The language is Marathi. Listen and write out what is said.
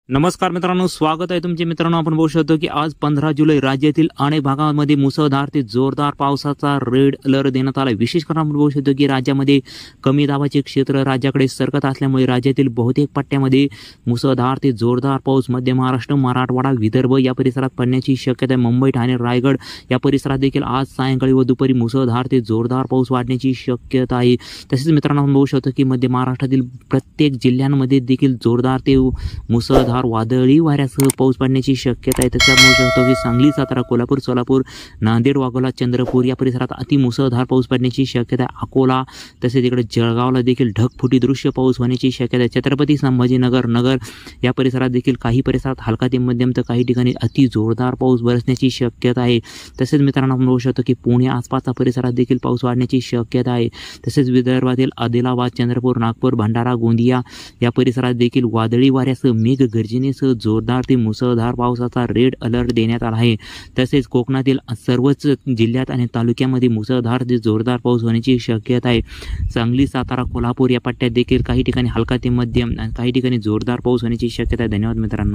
नमस्कार मित्रांनो, स्वागत आहे तुमचे मित्रांनो। आपण बघू शकतो की आज 15 जुलै राज्यातील अनेक भागांमध्ये मुसळधार ते जोरदार पावसाचा रेड अलर्ट देण्यात आला। विशेष करून आपण बघू शकतो की राज्यामध्ये कमी दाबाचे क्षेत्र राज्याकडे सरकत असल्यामुळे राज्यातील बहुतेक पट्ट्यामध्ये मुसळधार ते जोरदार पाऊस मध्य महाराष्ट्र, मराठवाडा, विदर्भ या परिसरात पडण्याची शक्यता आहे। मुंबई, ठाणे, रायगड या परिसरात देखील आज सायंकाळी व दुपारी मुसळधार ते जोरदार पाऊस वाढण्याची शक्यता आहे। तसेच मित्रांनो, आपण बघू शकतो की मध्य महाराष्ट्रातील प्रत्येक जिल्ह्यांमध्ये देखील जोरदार ते मुसळधार वादळी वाऱ्यासह पाऊस पडण्याची शक्यता आहे। तसंच बघू शकतो की सांगली, सातारा, कोल्हापूर, सोलापूर, नांदेड, वाघोला, चंद्रपूर या परिसरात अति मुसळधार पाऊस पडण्याची शक्यता आहे। अकोला तसेच इकडे जळगावला देखील ढगफुटी दृश्य पाऊस होण्याची शक्यता आहे। छत्रपती संभाजीनगर, नगर या परिसरात देखील काही परिसरात हलका ते मध्यम तर काही ठिकाणी अति जोरदार पाऊस बरसण्याची शक्यता आहे। तसेच मित्रांनो, आपण बघू शकतो की पुणे आसपासच्या परिसरात देखील पाऊस वाढण्याची शक्यता आहे। तसेच विदर्भातील आदिलाबाद, चंद्रपूर, नागपूर, भंडारा, गोंदिया या परिसरात देखील वादळी वाऱ्यासह मेघ गर्जनेसह जोरदार ते मुसळधार पावसाचा रेड अलर्ट देण्यात आला आहे। तसेच कोकणातील सर्वच जिल्ह्यात आणि तालुक्यामध्ये मुसळधार ते जोरदार पाऊस होण्याची शक्यता आहे। सांगली, सातारा, कोल्हापूर या पट्ट्यात देखील काही ठिकाणी हलका ते मध्यम आणि काही ठिकाणी जोरदार पाऊस होण्याची शक्यता आहे। धन्यवाद मित्रांनो।